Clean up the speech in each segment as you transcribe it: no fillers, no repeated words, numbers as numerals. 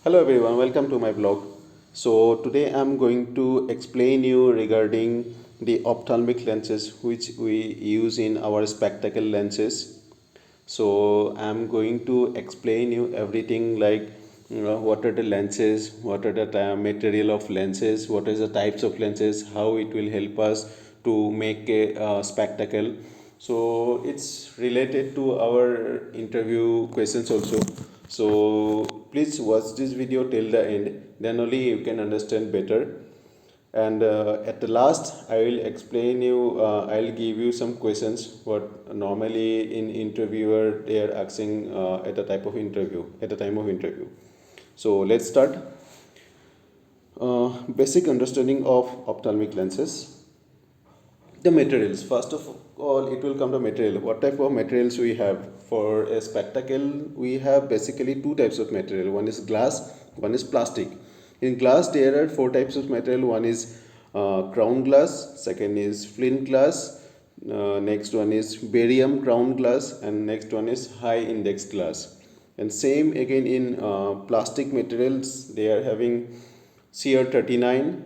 Hello everyone, welcome to my blog. So today I'm going to explain you regarding the ophthalmic lenses which we use in our spectacle lenses. So I'm going to explain you everything like what are the lenses, what are the material of lenses, what is the types of lenses, how it will help us to make a spectacle. So it's related to our interview questions also. So please watch this video till the end, then only you can understand better. And at the last I will explain you, I'll give you some questions what normally in interviewer they are asking at a type of interview, at the time of interview. So let's start. Basic understanding of ophthalmic lenses. The materials, first of all it will come to material. What type of materials we have? For a spectacle we have basically two types of material. One is glass, one is plastic. In glass there are four types of material. One is crown glass, second is flint glass, next one is barium crown glass, and next one is high index glass. And same again in plastic materials, they are having CR39,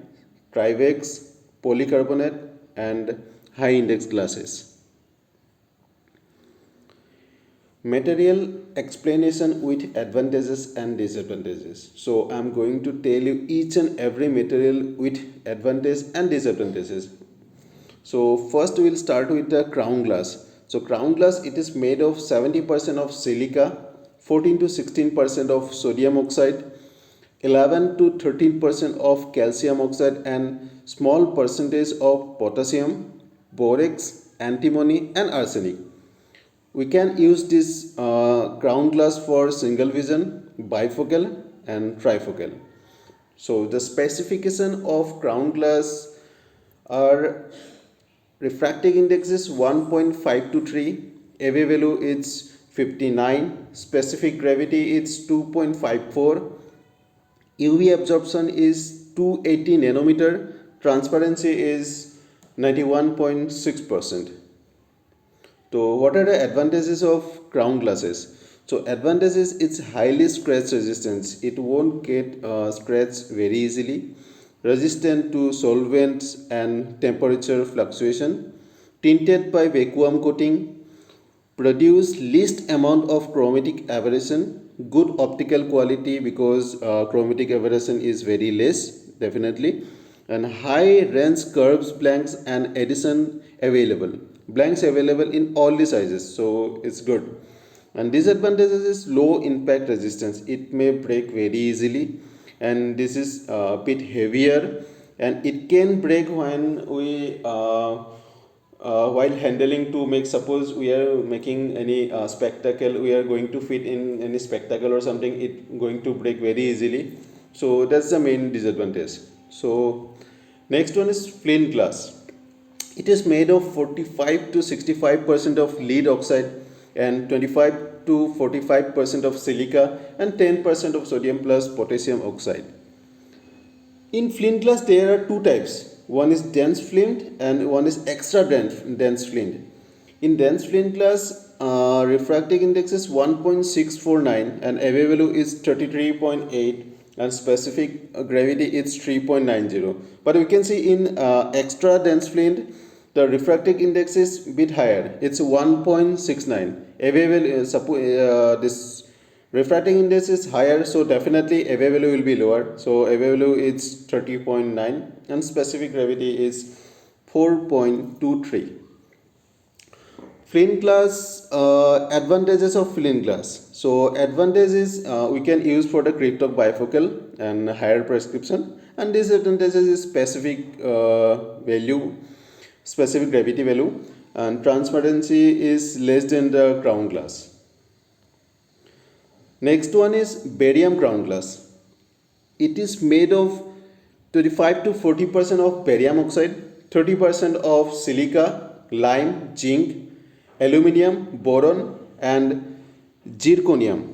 TRIVEX, polycarbonate, and high index glasses. Material explanation with advantages and disadvantages. So I'm going to tell you each and every material with advantage and disadvantages. So first we will start with the crown glass. So crown glass, it is made of 70% of silica, 14 to 16% of sodium oxide, 11 to 13% of calcium oxide, and small percentage of potassium, borax, antimony, and arsenic. We can use this crown glass for single vision, bifocal, and trifocal. So the specification of crown glass are: refractive index is 1.5 to 3, AV value is 59, specific gravity is 2.54, UV absorption is 280 nanometer, transparency is 91.6%. So what are the advantages of crown glasses? So advantages, it's highly scratch resistant. It won't get scratched very easily. Resistant to solvents and temperature fluctuation. Tinted by vacuum coating. Produce least amount of chromatic aberration. Good optical quality because chromatic aberration is very less, definitely. And high range curves, blanks, and addition available. Blanks available in all the sizes, so it's good. And disadvantages is low impact resistance. It may break very easily, and this is a bit heavier, and it can break when we while handling to make, suppose we are making any spectacle, we are going to fit in any spectacle or something, it going to break very easily. So that's the main disadvantage. So next one is flint glass. It is made of 45 to 65% of lead oxide and 25 to 45% of silica and 10% of sodium plus potassium oxide. In flint glass there are two types. One is dense flint and one is extra dense flint. In dense flint glass, refractive index is 1.649 and AV value is 33.8 and specific gravity is 3.90. But we can see in extra dense flint, the refractive index is bit higher. It's 1.69. AV value, this refracting index is higher, so definitely AV value will be lower. So AV value is 30.9 and specific gravity is 4.23. Flint glass, advantages of flint glass. So advantage is we can use for the crypto bifocal and higher prescription, and disadvantages is specific value, specific gravity value, and transparency is less than the crown glass. Next one is barium crown glass. It is made of 35 to 40% of barium oxide, 30% of silica, lime, zinc, aluminium, boron, and zirconium.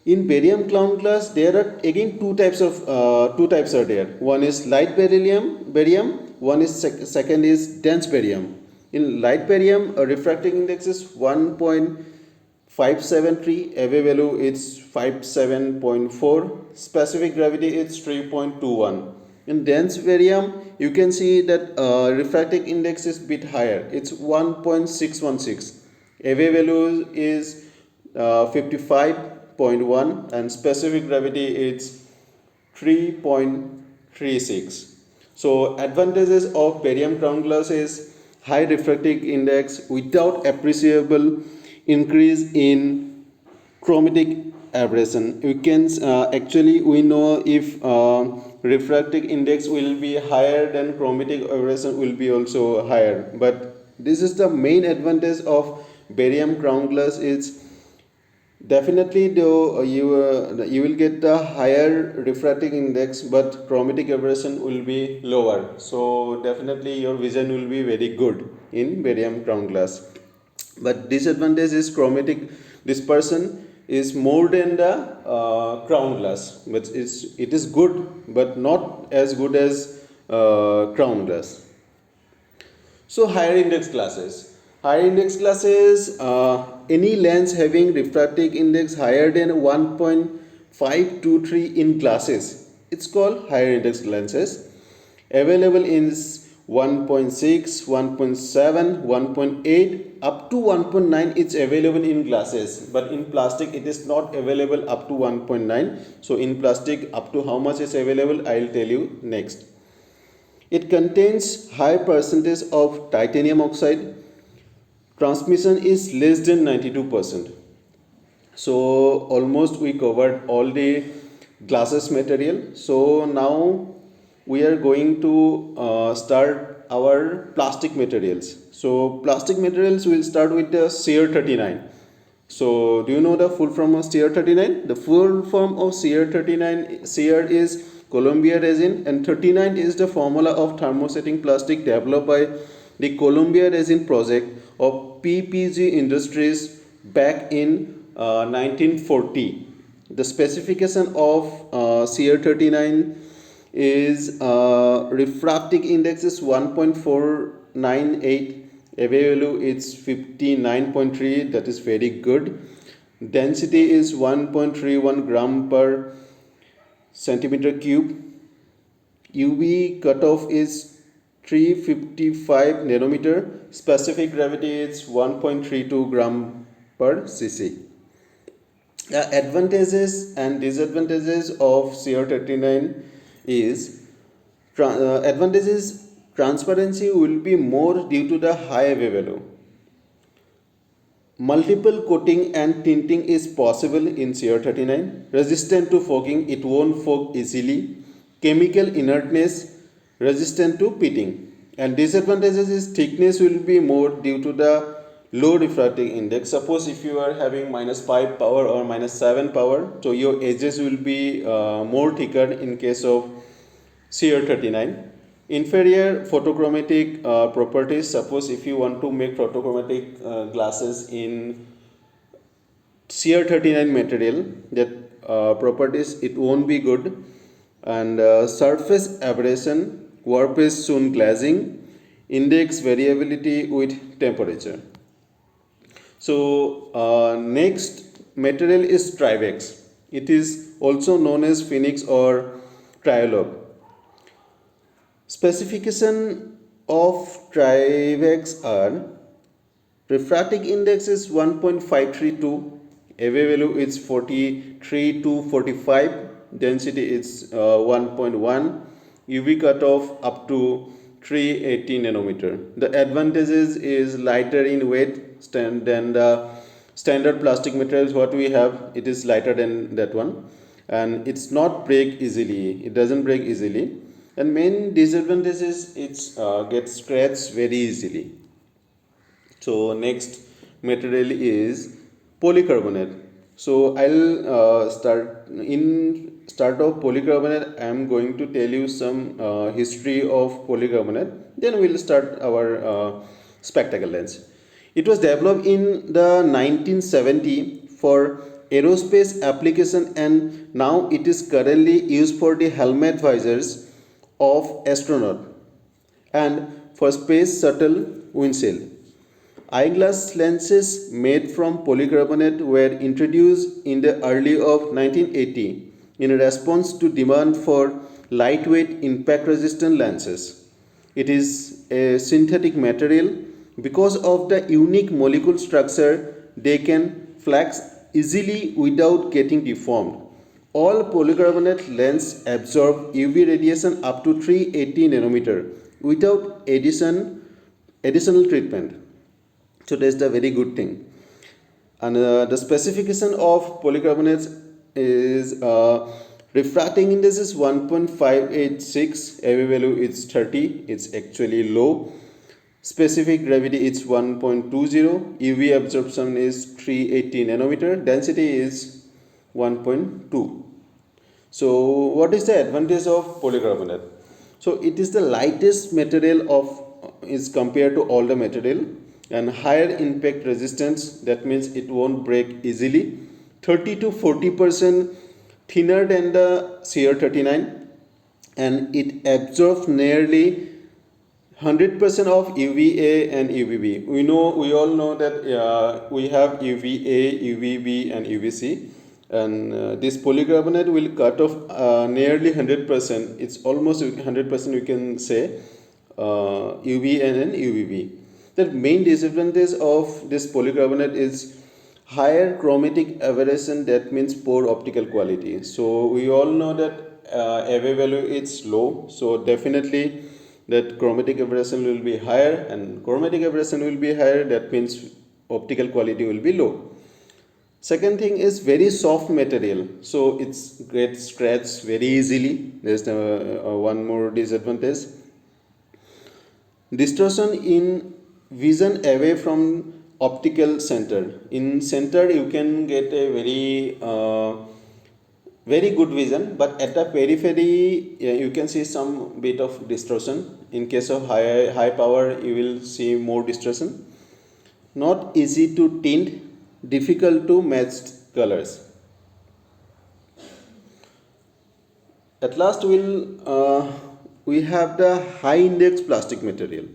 In barium crown glass, there are again two types are there. One is light barium. One is second is dense barium. In light barium, a refractive index is 1.5 573, AV value is 57.4, specific gravity is 3.21. In dense barium, you can see that refractive index is bit higher, it's 1.616. AV value is 55.1 and specific gravity is 3.36. So advantages of barium crown glass is high refractive index without appreciable increase in chromatic aberration. You can actually we know if refractive index will be higher, then chromatic aberration will be also higher. But this is the main advantage of barium crown glass is definitely though you will get the higher refractive index, but chromatic aberration will be lower. So definitely your vision will be very good in barium crown glass. But disadvantage is chromatic dispersion is more than the crown glass. But it is good, but not as good as crown glass. So higher index glasses. Higher index glasses, any lens having refractive index higher than 1.523 in glasses, it's called higher index lenses. Available in 1.6, 1.7, 1.8 up to 1.9 it's available in glasses, but in plastic it is not available up to 1.9. So in plastic up to how much is available, I'll tell you next. It contains high percentage of titanium oxide. Transmission is less than 92%. So almost we covered all the glasses material. So now we are going to start our plastic materials. So plastic materials will start with the CR39. So do you know the full form of CR39? The full form of CR39, CR is Columbia resin, and 39 is the formula of thermosetting plastic developed by the Columbia resin project of PPG Industries back in 1940. The specification of CR39 is refractive index is 1.498, AV value is 59.3, that is very good. Density is 1.31 gram per centimeter cube. UV cutoff is 355 nanometer. Specific gravity is 1.32 gram per cc. The advantages and disadvantages of CR39 is advantages: transparency will be more due to the high AV value. Multiple coating and tinting is possible in CR39. Resistant to fogging, it won't fog easily. Chemical inertness, resistant to pitting. And disadvantages is thickness will be more due to the low refractive index. Suppose if you are having -5 power or -7 power, so your edges will be more thicker in case of CR39. Inferior photochromatic properties. Suppose if you want to make photochromatic glasses in CR39 material, that properties it won't be good. And surface aberration, warpage soon glazing, index variability with temperature. So next material is TRIVEX. It is also known as Phoenix or Trialog. Specification of TRIVEX are: refractive index is 1.532, AV value is 43 to 45, density is 1.1, UV cutoff up to 380 nanometer. The advantages is lighter in weight than the standard plastic materials what we have. It is lighter than that one, and it's not break easily. It doesn't break easily. And main disadvantage is it's gets scratched very easily. So next material is polycarbonate. So I'll start of polycarbonate. I am going to tell you some history of polycarbonate. Then we'll start our spectacle lens. It was developed in the 1970 for aerospace application, and now it is currently used for the helmet visors of astronaut and for space shuttle windshield. Eyeglass lenses made from polycarbonate were introduced in the early of 1980 in response to demand for lightweight impact-resistant lenses. It is a synthetic material. Because of the unique molecule structure, they can flex easily without getting deformed. All polycarbonate lenses absorb UV radiation up to 380 nanometer without additional treatment. So that's the very good thing. And the specification of polycarbonates is refracting index is 1.586, AV value is 30, it's actually low. Specific gravity is 1.20, UV absorption is 380 nanometer, density is 1.2. So what is the advantage of polycarbonate? So it is the lightest material of is compared to all the material, and higher impact resistance, that means it won't break easily, 30 to 40% thinner than the CR39, and it absorbs nearly 100% of UVA and UVB. We all know that we have UVA, UVB, and UVC, and this polycarbonate will cut off nearly 100%. It's almost 100%, we can say, UVA and UVB. The main disadvantage of this polycarbonate is higher chromatic aberration, that means poor optical quality. So we all know that AV value is low, so definitely that chromatic aberration will be higher, and chromatic aberration will be higher, that means optical quality will be low. Second thing is very soft material, so it's gets scratched very easily. There's one more disadvantage. Distortion in vision away from optical center. In center you can get a very good vision, but at the periphery you can see some bit of distortion. In case of high power you will see more distortion. Not easy to tint, difficult to match colors. At last we have the high index plastic material.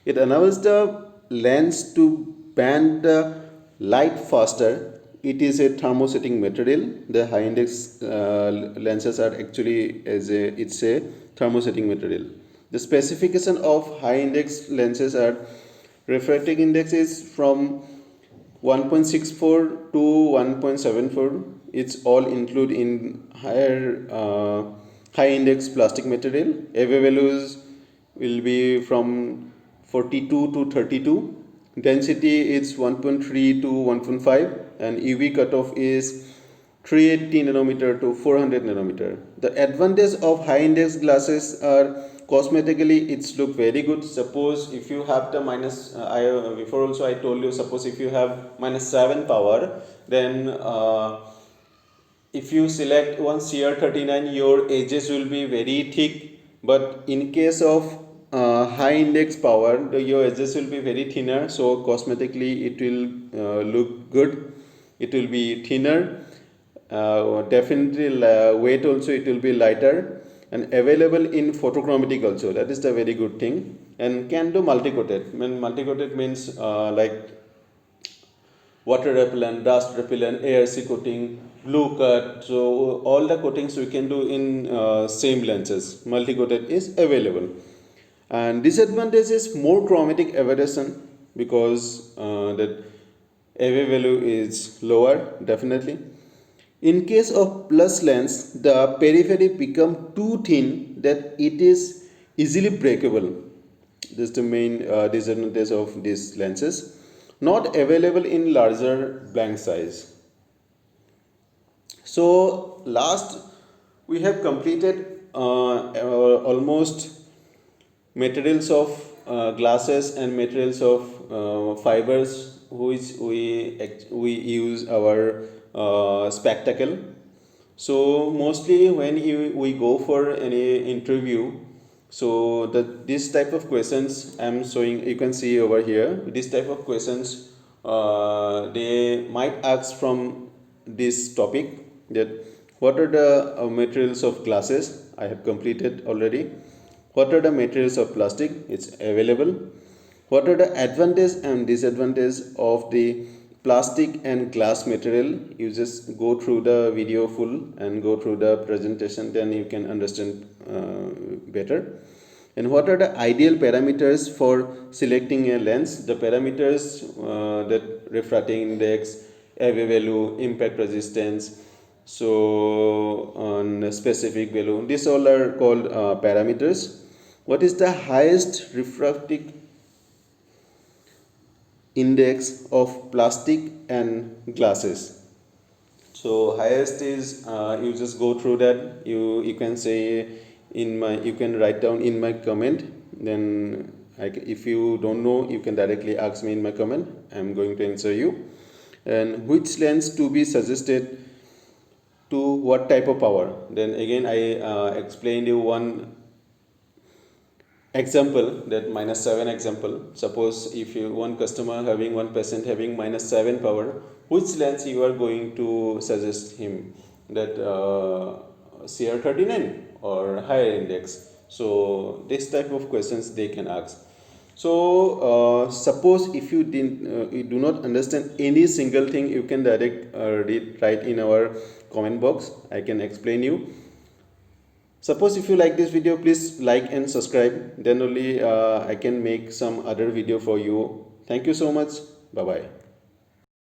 It enables the lens to bend the light faster. It is a thermosetting material. The high index lenses are actually it's a thermosetting material. The specification of high index lenses are refractive index is from 1.64 to 1.74. It's all include in high index plastic material. AV values will be from 42 to 32. Density is 1.3 to 1.5, and UV cutoff is 380 nanometer to 400 nanometer. The advantage of high index glasses are cosmetically it's look very good. Suppose if you have the before also I told you, suppose if you have -7 power, then if you select one CR39, your edges will be very thick, but in case of high index power, your edges will be very thinner, so cosmetically it will look good. It will be thinner, definitely weight also it will be lighter, and available in photochromatic also, that is the very good thing, and can do multi-coated. Multi-coated means like water repellent, dust repellent, ARC coating, blue cut. So all the coatings we can do in same lenses. Multi-coated is available. And disadvantage is more chromatic aberration, because that AV value is lower, definitely. In case of plus lens, the periphery become too thin that it is easily breakable. This is the main disadvantage of these lenses. Not available in larger blank size. So last we have completed almost materials of glasses and materials of fibers which we use our spectacle. So mostly when we go for any interview, so this type of questions I'm showing, you can see over here, this type of questions they might ask from this topic, that what are the materials of glasses. I have completed already. What are the materials of plastic? It's available. What are the advantage and disadvantage of the plastic and glass material? You just go through the video full and go through the presentation, then you can understand better. And what are the ideal parameters for selecting a lens? The parameters that refracting index, AV value, impact resistance, so on specific value. These all are called parameters. What is the highest refractive index of plastic and glasses? So highest is you just go through that. You can say in my, you can write down in my comment. Then if you don't know, you can directly ask me in my comment. I'm going to answer you. And which lens to be suggested to what type of power? Then again I explained you one example, that -7 example. Suppose if you one customer having one patient having -7 power, which lens you are going to suggest him, that CR39 or higher index? So this type of questions they can ask. So suppose if you didn't you do not understand any single thing, you can direct write in our comment box. I can explain you. Suppose if you like this video, please like and subscribe, then only I can make some other video for you. Thank you so much. Bye bye.